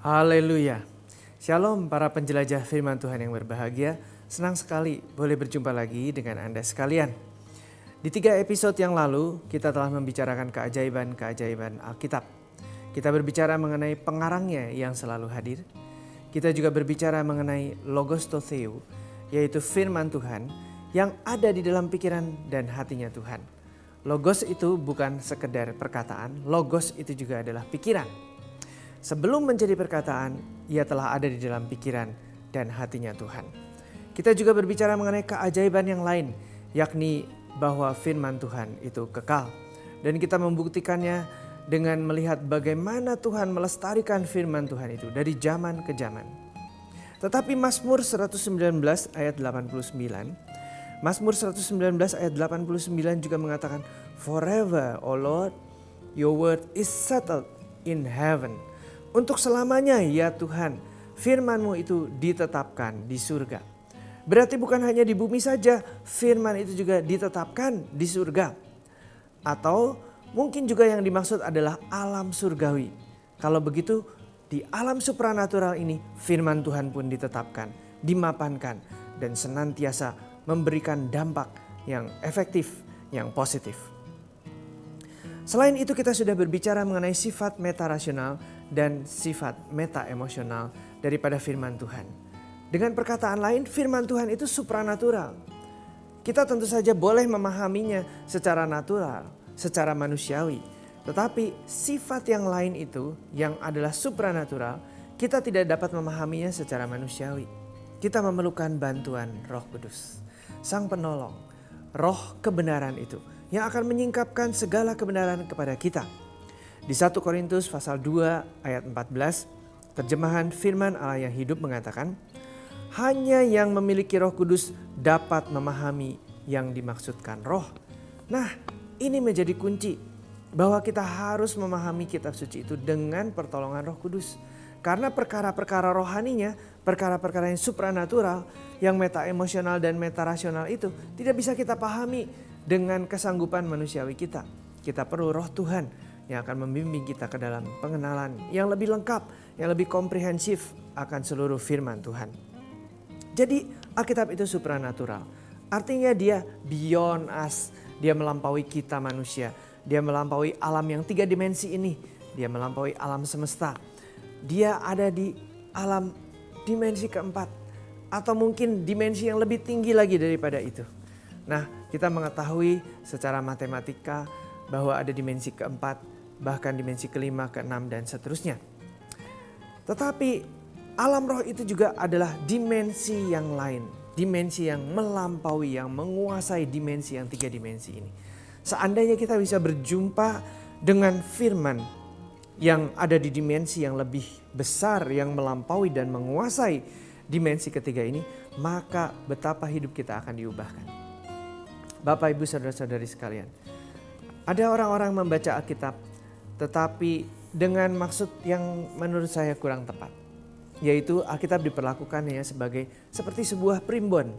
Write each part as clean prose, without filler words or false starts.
Haleluya. Shalom para penjelajah firman Tuhan yang berbahagia. Senang sekali boleh berjumpa lagi dengan Anda sekalian. Di 3 episode yang lalu kita telah membicarakan keajaiban-keajaiban Alkitab. Kita berbicara mengenai pengarangnya yang selalu hadir. Kita juga berbicara mengenai Logos to Theo, yaitu firman Tuhan yang ada di dalam pikiran dan hatinya Tuhan. Logos itu bukan sekedar perkataan, Logos itu juga adalah pikiran. Sebelum menjadi perkataan, ia telah ada di dalam pikiran dan hatinya Tuhan. Kita juga berbicara mengenai keajaiban yang lain, yakni bahwa firman Tuhan itu kekal. Dan kita membuktikannya dengan melihat bagaimana Tuhan melestarikan firman Tuhan itu dari zaman ke zaman. Tetapi Mazmur 119 ayat 89, Mazmur 119 ayat 89 juga mengatakan, "Forever, O Lord, your word is settled in heaven." Untuk selamanya ya Tuhan, firman-Mu itu ditetapkan di surga. Berarti bukan hanya di bumi saja, firman itu juga ditetapkan di surga. Atau mungkin juga yang dimaksud adalah alam surgawi. Kalau begitu, di alam supranatural ini firman Tuhan pun ditetapkan, dimapankan, dan senantiasa memberikan dampak yang efektif, yang positif. Selain itu kita sudah berbicara mengenai sifat meta-rasional dan sifat meta-emosional daripada firman Tuhan. Dengan perkataan lain, firman Tuhan itu supranatural. Kita tentu saja boleh memahaminya secara natural, secara manusiawi. Tetapi sifat yang lain itu yang adalah supranatural, kita tidak dapat memahaminya secara manusiawi. Kita memerlukan bantuan Roh Kudus, Sang Penolong, Roh kebenaran itu yang akan menyingkapkan segala kebenaran kepada kita. Di 1 Korintus pasal 2 ayat 14, terjemahan firman Allah yang hidup mengatakan, "Hanya yang memiliki Roh Kudus dapat memahami yang dimaksudkan Roh." Nah, ini menjadi kunci bahwa kita harus memahami kitab suci itu dengan pertolongan Roh Kudus. Karena perkara-perkara rohaninya, perkara-perkara yang supranatural, yang meta-emosional dan meta-rasional itu tidak bisa kita pahami dengan kesanggupan manusiawi kita. Kita perlu Roh Tuhan yang akan membimbing kita ke dalam pengenalan yang lebih lengkap, yang lebih komprehensif akan seluruh firman Tuhan. Jadi Alkitab itu supranatural. Artinya dia beyond us. Dia melampaui kita manusia. Dia melampaui alam yang 3 dimensi ini. Dia melampaui alam semesta. Dia ada di alam dimensi keempat. Atau mungkin dimensi yang lebih tinggi lagi daripada itu. Nah, kita mengetahui secara matematika bahwa ada dimensi keempat, bahkan dimensi kelima, keenam, dan seterusnya. Tetapi alam roh itu juga adalah dimensi yang lain. Dimensi yang melampaui, yang menguasai dimensi yang 3 dimensi ini. Seandainya kita bisa berjumpa dengan firman yang ada di dimensi yang lebih besar, yang melampaui dan menguasai dimensi ketiga ini, maka betapa hidup kita akan diubahkan. Bapak, Ibu, Saudara-saudari sekalian, ada orang-orang membaca Alkitab tetapi dengan maksud yang menurut saya kurang tepat. Yaitu Alkitab diperlakukan seperti sebuah primbon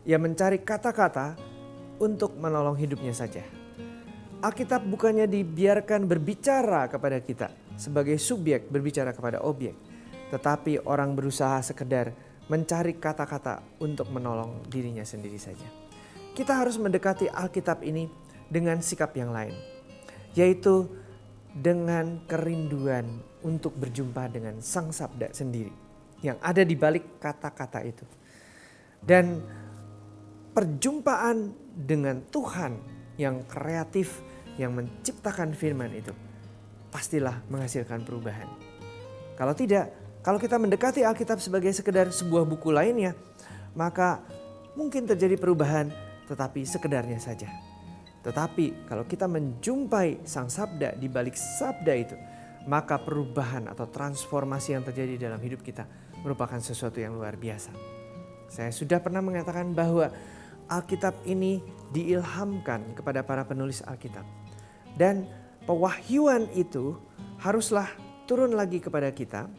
yang mencari kata-kata untuk menolong hidupnya saja. Alkitab bukannya dibiarkan berbicara kepada kita sebagai subjek berbicara kepada objek. Tetapi orang berusaha sekedar mencari kata-kata untuk menolong dirinya sendiri saja. Kita harus mendekati Alkitab ini dengan sikap yang lain. Yaitu dengan kerinduan untuk berjumpa dengan Sang Sabda sendiri. Yang ada di balik kata-kata itu. Dan perjumpaan dengan Tuhan yang kreatif, yang menciptakan firman itu, pastilah menghasilkan perubahan. Kalau tidak, kalau kita mendekati Alkitab sebagai sekedar sebuah buku lainnya, maka mungkin terjadi perubahan, tetapi sekedarnya saja. Tetapi kalau kita menjumpai Sang Sabda di balik sabda itu, maka perubahan atau transformasi yang terjadi dalam hidup kita merupakan sesuatu yang luar biasa. Saya sudah pernah mengatakan bahwa Alkitab ini diilhamkan kepada para penulis Alkitab. Dan pewahyuan itu haruslah turun lagi kepada kita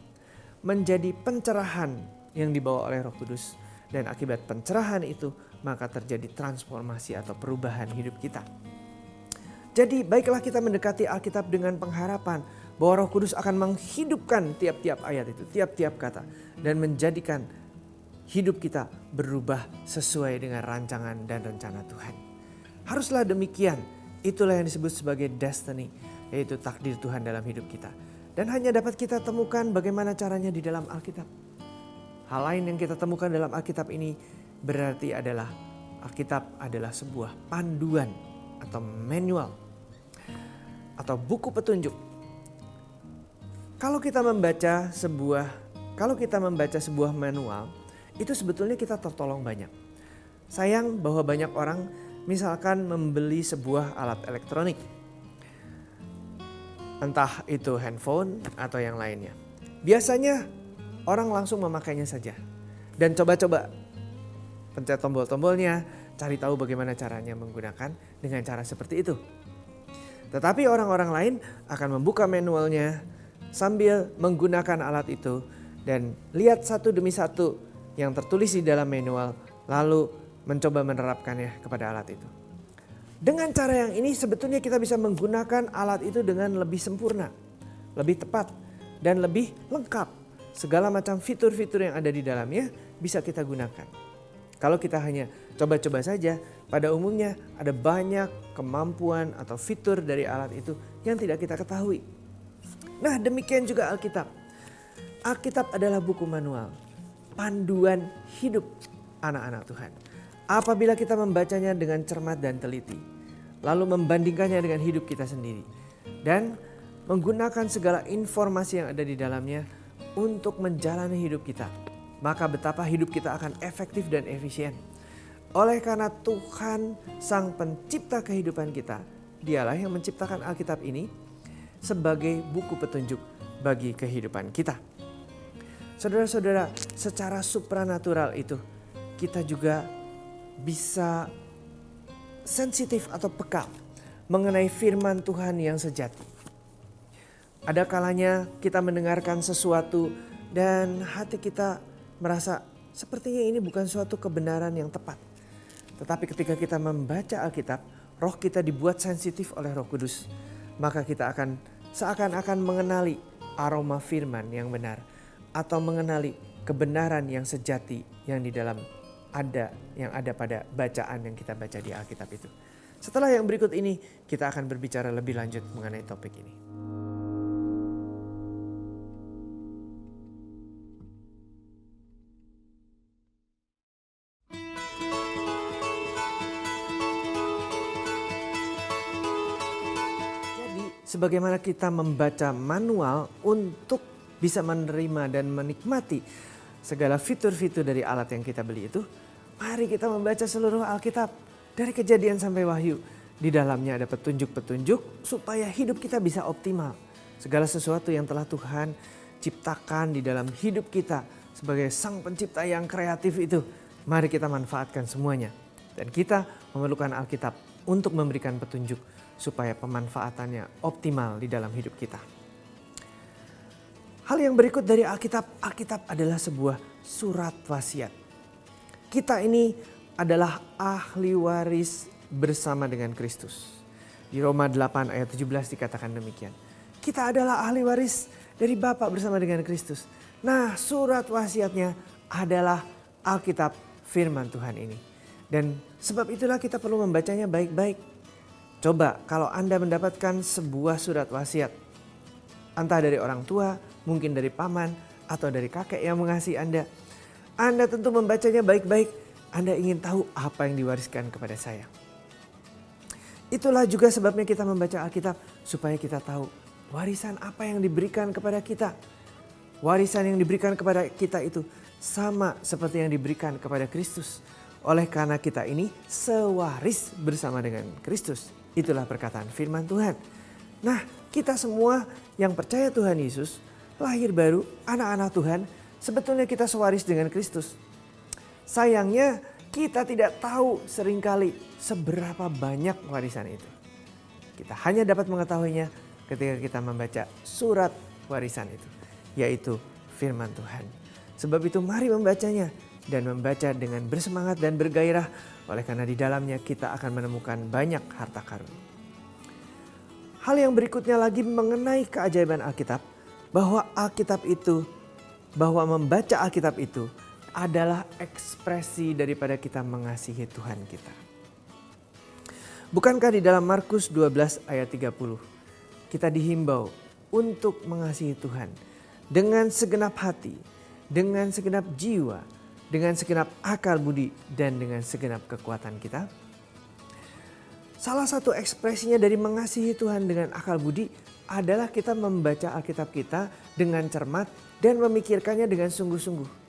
menjadi pencerahan yang dibawa oleh Roh Kudus. Dan akibat pencerahan itu maka terjadi transformasi atau perubahan hidup kita. Jadi baiklah kita mendekati Alkitab dengan pengharapan bahwa Roh Kudus akan menghidupkan tiap-tiap ayat itu, tiap-tiap kata, dan menjadikan hidup kita berubah sesuai dengan rancangan dan rencana Tuhan. Haruslah demikian. Itulah yang disebut sebagai destiny, yaitu takdir Tuhan dalam hidup kita. Dan hanya dapat kita temukan bagaimana caranya di dalam Alkitab. Hal lain yang kita temukan dalam Alkitab ini berarti adalah Alkitab adalah sebuah panduan atau manual atau buku petunjuk. Kalau kita membaca sebuah manual, itu sebetulnya kita tertolong banyak. Sayang bahwa banyak orang misalkan membeli sebuah alat elektronik, entah itu handphone atau yang lainnya. Biasanya orang langsung memakainya saja dan coba-coba pencet tombol-tombolnya, cari tahu bagaimana caranya menggunakan dengan cara seperti itu. Tetapi orang-orang lain akan membuka manualnya sambil menggunakan alat itu dan lihat satu demi satu yang tertulis di dalam manual, lalu mencoba menerapkannya kepada alat itu. Dengan cara yang ini sebetulnya kita bisa menggunakan alat itu dengan lebih sempurna, lebih tepat, dan lebih lengkap. Segala macam fitur-fitur yang ada di dalamnya bisa kita gunakan. Kalau kita hanya coba-coba saja, pada umumnya ada banyak kemampuan atau fitur dari alat itu yang tidak kita ketahui. Nah, demikian juga Alkitab. Alkitab adalah buku manual, panduan hidup anak-anak Tuhan. Apabila kita membacanya dengan cermat dan teliti, lalu membandingkannya dengan hidup kita sendiri, dan menggunakan segala informasi yang ada di dalamnya untuk menjalani hidup kita, maka betapa hidup kita akan efektif dan efisien. Oleh karena Tuhan Sang Pencipta kehidupan kita, Dialah yang menciptakan Alkitab ini sebagai buku petunjuk bagi kehidupan kita. Saudara-saudara, secara supranatural itu kita juga bisa sensitif atau peka mengenai firman Tuhan yang sejati. Ada kalanya kita mendengarkan sesuatu dan hati kita merasa sepertinya ini bukan suatu kebenaran yang tepat. Tetapi ketika kita membaca Alkitab, roh kita dibuat sensitif oleh Roh Kudus. Maka kita akan seakan-akan mengenali aroma firman yang benar, atau mengenali kebenaran yang sejati yang di dalam yang ada pada bacaan yang kita baca di Alkitab itu. Setelah yang berikut ini, kita akan berbicara lebih lanjut mengenai topik ini. Jadi, sebagaimana kita membaca manual untuk bisa menerima dan menikmati segala fitur-fitur dari alat yang kita beli itu, mari kita membaca seluruh Alkitab dari Kejadian sampai Wahyu. Di dalamnya ada petunjuk-petunjuk supaya hidup kita bisa optimal. Segala sesuatu yang telah Tuhan ciptakan di dalam hidup kita sebagai Sang Pencipta yang kreatif itu, mari kita manfaatkan semuanya. Dan kita memerlukan Alkitab untuk memberikan petunjuk supaya pemanfaatannya optimal di dalam hidup kita. Hal yang berikut dari Alkitab adalah sebuah surat wasiat. Kita ini adalah ahli waris bersama dengan Kristus. Di Roma 8 ayat 17 dikatakan demikian. Kita adalah ahli waris dari Bapa bersama dengan Kristus. Nah, surat wasiatnya adalah Alkitab firman Tuhan ini. Dan sebab itulah kita perlu membacanya baik-baik. Coba kalau Anda mendapatkan sebuah surat wasiat, entah dari orang tua, mungkin dari paman, atau dari kakek yang mengasihi Anda. Anda tentu membacanya baik-baik. Anda ingin tahu apa yang diwariskan kepada saya. Itulah juga sebabnya kita membaca Alkitab, supaya kita tahu warisan apa yang diberikan kepada kita. Warisan yang diberikan kepada kita itu sama seperti yang diberikan kepada Kristus. Oleh karena kita ini sewaris bersama dengan Kristus. Itulah perkataan firman Tuhan. Nah, kita semua yang percaya Tuhan Yesus, lahir baru, anak-anak Tuhan, sebetulnya kita sewaris dengan Kristus. Sayangnya kita tidak tahu seringkali seberapa banyak warisan itu. Kita hanya dapat mengetahuinya ketika kita membaca surat warisan itu, yaitu firman Tuhan. Sebab itu mari membacanya dan membaca dengan bersemangat dan bergairah, oleh karena di dalamnya kita akan menemukan banyak harta karun. Hal yang berikutnya lagi mengenai keajaiban Alkitab, bahwa membaca Alkitab itu adalah ekspresi daripada kita mengasihi Tuhan kita. Bukankah di dalam Markus 12 ayat 30 kita dihimbau untuk mengasihi Tuhan dengan segenap hati, dengan segenap jiwa, dengan segenap akal budi, dan dengan segenap kekuatan kita? Salah satu ekspresinya dari mengasihi Tuhan dengan akal budi adalah kita membaca Alkitab kita dengan cermat dan memikirkannya dengan sungguh-sungguh.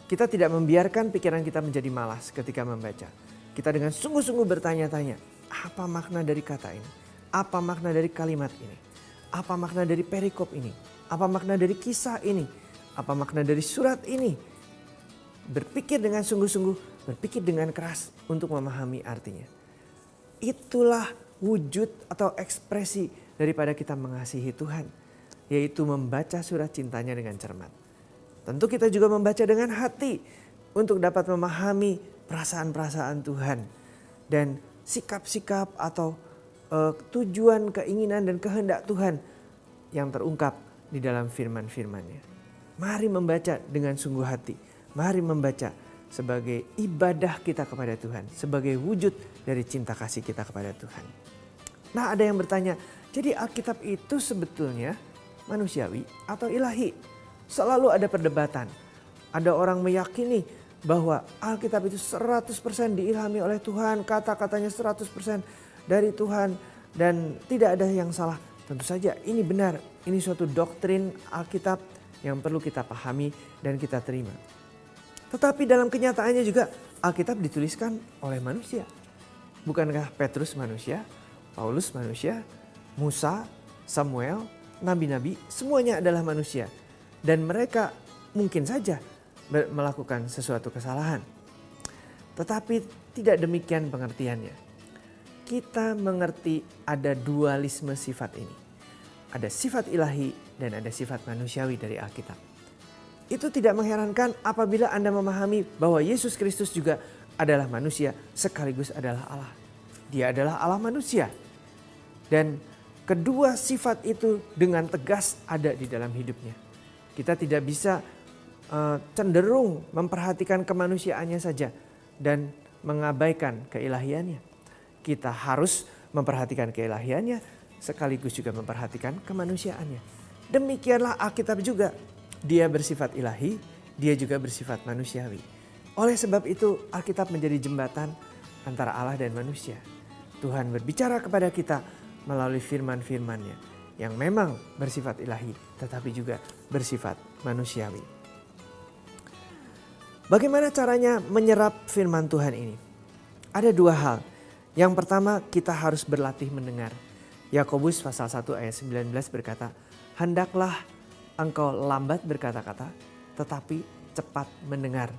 Kita tidak membiarkan pikiran kita menjadi malas ketika membaca. Kita dengan sungguh-sungguh bertanya-tanya, apa makna dari kata ini? Apa makna dari kalimat ini? Apa makna dari perikop ini? Apa makna dari kisah ini? Apa makna dari surat ini? Berpikir dengan sungguh-sungguh, berpikir dengan keras untuk memahami artinya. Itulah wujud atau ekspresi daripada kita mengasihi Tuhan, yaitu membaca surat cintanya dengan cermat. Tentu kita juga membaca dengan hati untuk dapat memahami perasaan-perasaan Tuhan dan sikap-sikap atau tujuan, keinginan dan kehendak Tuhan yang terungkap di dalam firman-firman-Nya. Mari membaca dengan sungguh hati. Mari membaca sebagai ibadah kita kepada Tuhan, sebagai wujud dari cinta kasih kita kepada Tuhan. Nah, ada yang bertanya, jadi Alkitab itu sebetulnya manusiawi atau ilahi? Selalu ada perdebatan. Ada orang meyakini bahwa Alkitab itu 100% diilhami oleh Tuhan, kata-katanya 100% dari Tuhan dan tidak ada yang salah. Tentu saja ini benar, ini suatu doktrin Alkitab yang perlu kita pahami dan kita terima. Tetapi dalam kenyataannya juga Alkitab dituliskan oleh manusia. Bukankah Petrus manusia, Paulus manusia, Musa, Samuel, nabi-nabi semuanya adalah manusia. Dan mereka mungkin saja melakukan sesuatu kesalahan. Tetapi tidak demikian pengertiannya. Kita mengerti ada dualisme sifat ini. Ada sifat ilahi dan ada sifat manusiawi dari Alkitab. Itu tidak mengherankan apabila Anda memahami bahwa Yesus Kristus juga adalah manusia sekaligus adalah Allah. Dia adalah Allah manusia. Dan kedua sifat itu dengan tegas ada di dalam hidupnya. Kita tidak bisa cenderung memperhatikan kemanusiaannya saja dan mengabaikan keilahiannya. Kita harus memperhatikan keilahiannya sekaligus juga memperhatikan kemanusiaannya. Demikianlah Alkitab juga. Dia bersifat ilahi, dia juga bersifat manusiawi. Oleh sebab itu Alkitab menjadi jembatan antara Allah dan manusia. Tuhan berbicara kepada kita melalui firman-firman-Nya yang memang bersifat ilahi tetapi juga bersifat manusiawi. Bagaimana caranya menyerap firman Tuhan ini? Ada dua hal. Yang pertama, kita harus berlatih mendengar. Yakobus pasal 1 ayat 19 berkata, "Hendaklah engkau lambat berkata-kata, tetapi cepat mendengar."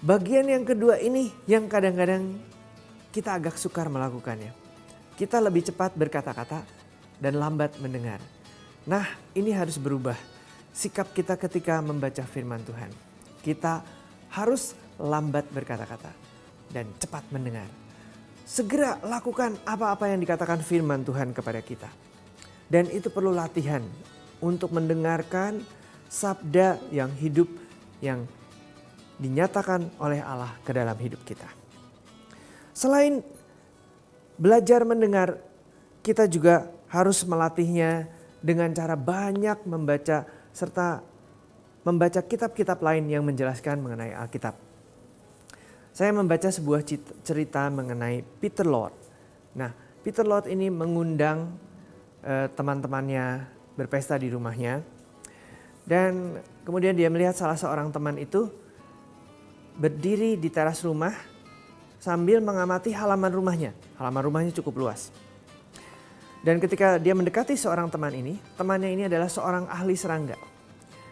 Bagian yang kedua ini yang kadang-kadang kita agak sukar melakukannya. Kita lebih cepat berkata-kata dan lambat mendengar. Nah, ini harus berubah. Sikap kita ketika membaca firman Tuhan. Kita harus lambat berkata-kata dan cepat mendengar. Segera lakukan apa-apa yang dikatakan firman Tuhan kepada kita. Dan itu perlu latihan untuk mendengarkan sabda yang hidup yang dinyatakan oleh Allah ke dalam hidup kita. Selain belajar mendengar, kita juga harus melatihnya dengan cara banyak membaca serta membaca kitab-kitab lain yang menjelaskan mengenai Alkitab. Saya membaca sebuah cerita mengenai Peter Lord. Nah, Peter Lord ini mengundang teman-temannya berpesta di rumahnya. Dan kemudian dia melihat salah seorang teman itu berdiri di teras rumah sambil mengamati halaman rumahnya. Halaman rumahnya cukup luas. Dan ketika dia mendekati seorang teman ini, temannya ini adalah seorang ahli serangga.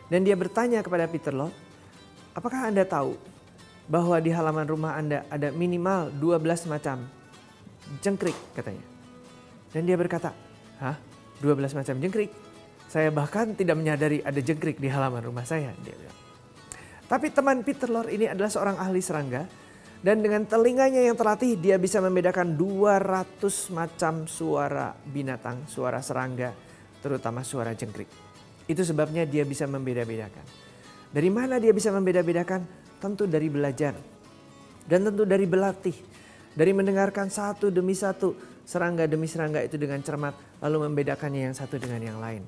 Dan dia bertanya kepada Peter Lord, "Apakah Anda tahu bahwa di halaman rumah Anda ada minimal 12 macam jangkrik?" katanya. Dan dia berkata, "Hah? 12 macam jangkrik? Saya bahkan tidak menyadari ada jangkrik di halaman rumah saya," dia bilang. Tapi teman Peter Lord ini adalah seorang ahli serangga Dan dengan telinganya yang terlatih dia bisa membedakan 200 macam suara binatang, suara serangga, terutama suara jengkrik. Itu sebabnya dia bisa membeda-bedakan. Dari mana dia bisa membeda-bedakan? Tentu dari belajar. Dan tentu dari berlatih. Dari mendengarkan satu demi satu, serangga demi serangga itu dengan cermat, lalu membedakannya yang satu dengan yang lain.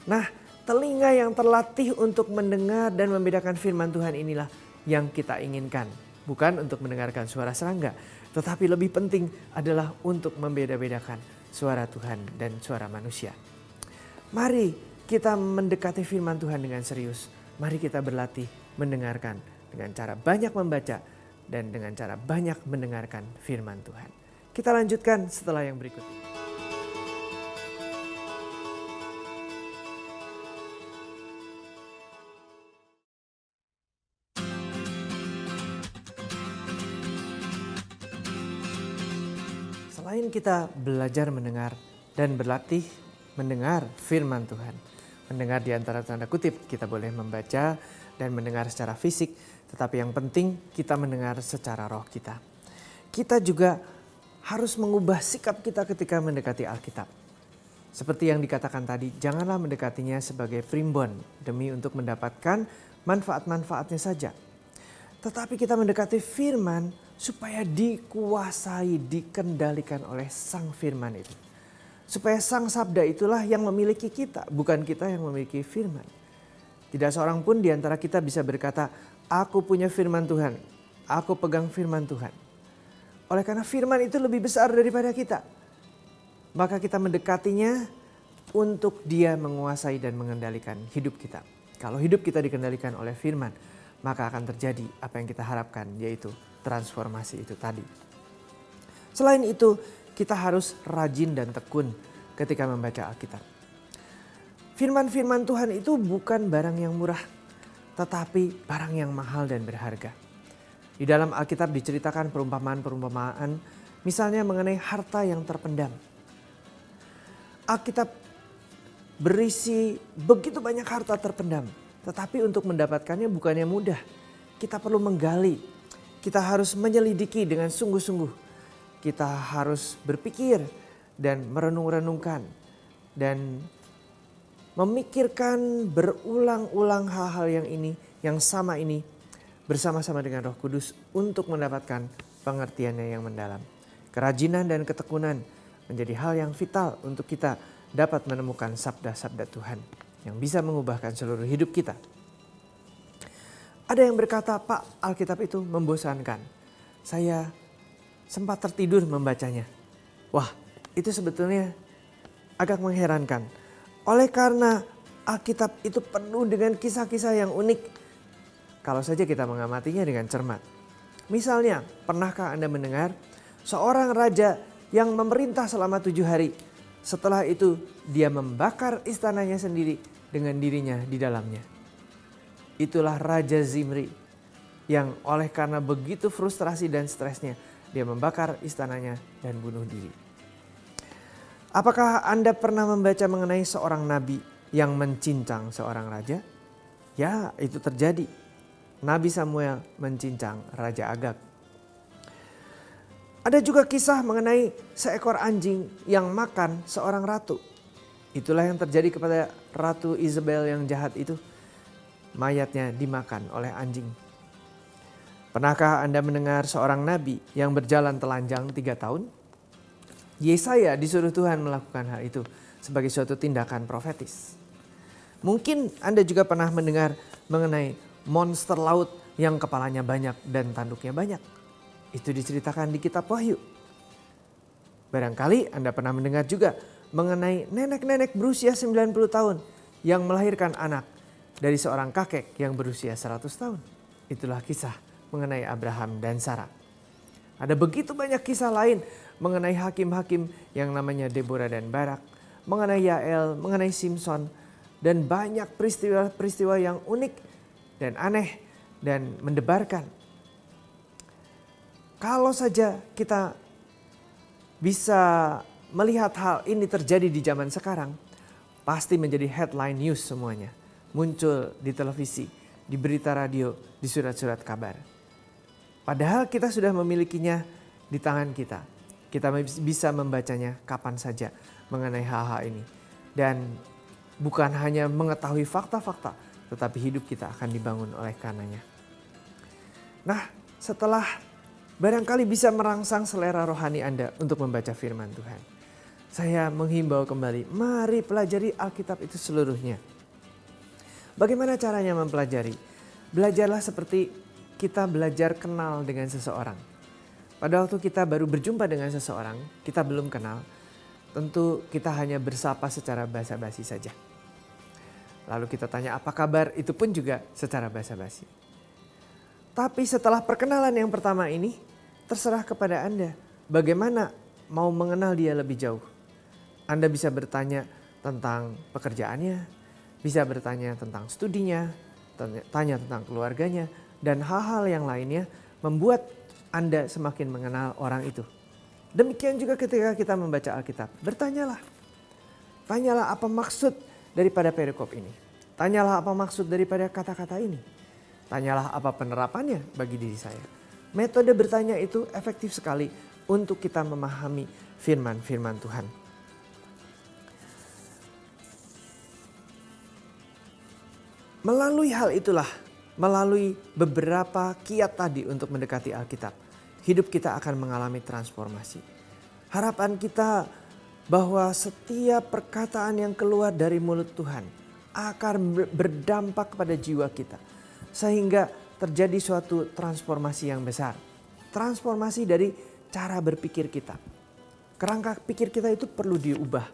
Nah, telinga yang terlatih untuk mendengar dan membedakan firman Tuhan inilah yang kita inginkan. Bukan untuk mendengarkan suara serangga, tetapi lebih penting adalah untuk membeda-bedakan suara Tuhan dan suara manusia. Mari kita mendekati firman Tuhan dengan serius. Mari kita berlatih mendengarkan dengan cara banyak membaca dan dengan cara banyak mendengarkan firman Tuhan. Kita lanjutkan setelah yang berikut ini. Selain kita belajar mendengar dan berlatih mendengar firman Tuhan. Mendengar di antara tanda kutip, kita boleh membaca dan mendengar secara fisik. Tetapi yang penting kita mendengar secara roh kita. Kita juga harus mengubah sikap kita ketika mendekati Alkitab. Seperti yang dikatakan tadi, janganlah mendekatinya sebagai primbon demi untuk mendapatkan manfaat-manfaatnya saja. Tetapi kita mendekati firman supaya dikuasai, dikendalikan oleh sang firman itu. Supaya sang sabda itulah yang memiliki kita, bukan kita yang memiliki firman. Tidak seorang pun di antara kita bisa berkata, aku punya firman Tuhan, aku pegang firman Tuhan. Oleh karena firman itu lebih besar daripada kita, maka kita mendekatinya untuk dia menguasai dan mengendalikan hidup kita. Kalau hidup kita dikendalikan oleh firman, maka akan terjadi apa yang kita harapkan, yaitu transformasi itu tadi. Selain itu, kita harus rajin dan tekun ketika membaca Alkitab. Firman-firman Tuhan itu bukan barang yang murah, tetapi barang yang mahal dan berharga. Di dalam Alkitab diceritakan perumpamaan-perumpamaan, misalnya mengenai harta yang terpendam. Alkitab berisi begitu banyak harta terpendam, tetapi untuk mendapatkannya bukannya mudah. Kita perlu menggali, kita harus menyelidiki dengan sungguh-sungguh. Kita harus berpikir dan merenung-renungkan dan memikirkan berulang-ulang hal-hal yang sama ini bersama-sama dengan Roh Kudus untuk mendapatkan pengertiannya yang mendalam. Kerajinan dan ketekunan menjadi hal yang vital untuk kita dapat menemukan sabda-sabda Tuhan yang bisa mengubahkan seluruh hidup kita. Ada yang berkata, Pak, Alkitab itu membosankan. Saya sempat tertidur membacanya. Wah, itu sebetulnya agak mengherankan. Oleh karena Alkitab itu penuh dengan kisah-kisah yang unik. Kalau saja kita mengamatinya dengan cermat. Misalnya, pernahkah Anda mendengar seorang raja yang memerintah selama 7 hari. Setelah itu dia membakar istananya sendiri dengan dirinya di dalamnya. Itulah Raja Zimri yang oleh karena begitu frustrasi dan stresnya, dia membakar istananya dan bunuh diri. Apakah Anda pernah membaca mengenai seorang nabi yang mencincang seorang raja? Ya, itu terjadi. Nabi Samuel mencincang Raja Agag. Ada juga kisah mengenai seekor anjing yang makan seorang ratu. Itulah yang terjadi kepada Ratu Isabel yang jahat itu. Mayatnya dimakan oleh anjing. Pernahkah Anda mendengar seorang nabi yang berjalan telanjang 3 tahun? Yesaya disuruh Tuhan melakukan hal itu sebagai suatu tindakan profetis. Mungkin Anda juga pernah mendengar mengenai monster laut yang kepalanya banyak dan tanduknya banyak. Itu diceritakan di kitab Wahyu. Barangkali Anda pernah mendengar juga mengenai nenek-nenek berusia 90 tahun yang melahirkan anak dari seorang kakek yang berusia 100 tahun. Itulah kisah mengenai Abraham dan Sarah. Ada begitu banyak kisah lain mengenai hakim-hakim yang namanya Deborah dan Barak, mengenai Yael, mengenai Simpson, dan banyak peristiwa-peristiwa yang unik dan aneh dan mendebarkan. Kalau saja kita bisa melihat hal ini terjadi di zaman sekarang, pasti menjadi headline news semuanya. Muncul di televisi, di berita radio, di surat-surat kabar. Padahal kita sudah memilikinya di tangan kita. Kita bisa membacanya kapan saja mengenai hal-hal ini. Dan bukan hanya mengetahui fakta-fakta, tetapi hidup kita akan dibangun oleh karenanya. Nah, setelah barangkali bisa merangsang selera rohani Anda untuk membaca firman Tuhan, saya menghimbau kembali, mari pelajari Alkitab itu seluruhnya. Bagaimana caranya mempelajari? Belajarlah seperti kita belajar kenal dengan seseorang. Pada waktu kita baru berjumpa dengan seseorang, kita belum kenal, tentu kita hanya bersapa secara basa-basi saja. Lalu kita tanya apa kabar, itu pun juga secara basa-basi. Tapi setelah perkenalan yang pertama ini, terserah kepada Anda bagaimana mau mengenal dia lebih jauh. Anda bisa bertanya tentang pekerjaannya, bisa bertanya tentang studinya, tanya tentang keluarganya, dan hal-hal yang lainnya membuat Anda semakin mengenal orang itu. Demikian juga ketika kita membaca Alkitab, bertanyalah. Tanyalah apa maksud daripada perikop ini. Tanyalah apa maksud daripada kata-kata ini. Tanyalah apa penerapannya bagi diri saya. Metode bertanya itu efektif sekali untuk kita memahami firman-firman Tuhan. Melalui hal itulah, melalui beberapa kiat tadi untuk mendekati Alkitab, hidup kita akan mengalami transformasi. Harapan kita bahwa setiap perkataan yang keluar dari mulut Tuhan akan berdampak pada jiwa kita. Sehingga terjadi suatu transformasi yang besar. Transformasi dari cara berpikir kita. Kerangka pikir kita itu perlu diubah.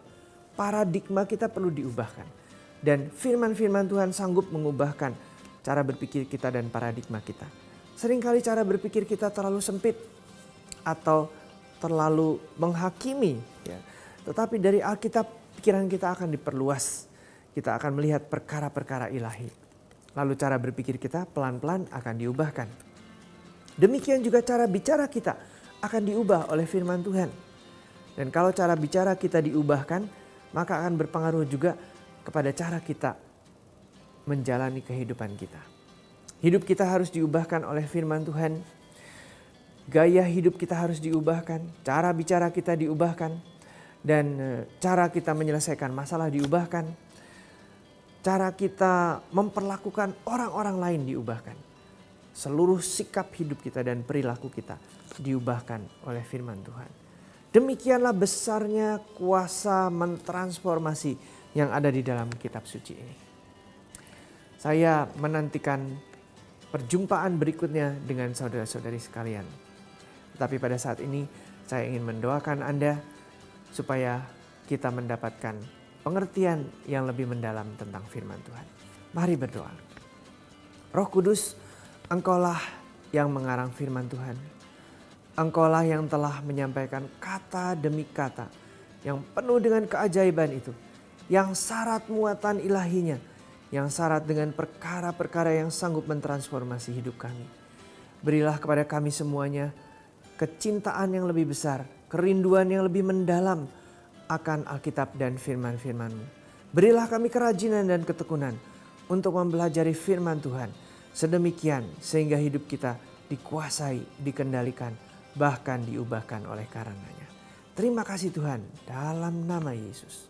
Paradigma kita perlu diubahkan. Dan firman-firman Tuhan sanggup mengubahkan cara berpikir kita dan paradigma kita. Seringkali cara berpikir kita terlalu sempit atau terlalu menghakimi. Ya. Tetapi dari Alkitab pikiran kita akan diperluas. Kita akan melihat perkara-perkara ilahi. Lalu cara berpikir kita pelan-pelan akan diubahkan. Demikian juga cara bicara kita akan diubah oleh firman Tuhan. Dan kalau cara bicara kita diubahkan, maka akan berpengaruh juga kepada cara kita menjalani kehidupan kita. Hidup kita harus diubahkan oleh firman Tuhan. Gaya hidup kita harus diubahkan. Cara bicara kita diubahkan. Dan cara kita menyelesaikan masalah diubahkan. Cara kita memperlakukan orang-orang lain diubahkan. Seluruh sikap hidup kita dan perilaku kita diubahkan oleh firman Tuhan. Demikianlah besarnya kuasa mentransformasi yang ada di dalam kitab suci ini. Saya menantikan perjumpaan berikutnya dengan saudara-saudari sekalian. Tetapi pada saat ini saya ingin mendoakan Anda supaya kita mendapatkan pengertian yang lebih mendalam tentang firman Tuhan. Mari berdoa. Roh Kudus, Engkaulah yang mengarang firman Tuhan. Engkaulah yang telah menyampaikan kata demi kata yang penuh dengan keajaiban itu. Yang syarat muatan ilahinya, yang syarat dengan perkara-perkara yang sanggup mentransformasi hidup kami. Berilah kepada kami semuanya kecintaan yang lebih besar, kerinduan yang lebih mendalam akan Alkitab dan firman-firman-Mu. Berilah kami kerajinan dan ketekunan untuk mempelajari firman Tuhan, sedemikian sehingga hidup kita dikuasai, dikendalikan, bahkan diubahkan oleh karenanya. Terima kasih Tuhan, dalam nama Yesus.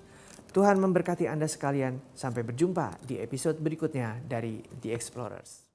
Tuhan memberkati Anda sekalian. Sampai berjumpa di episode berikutnya dari The Explorers.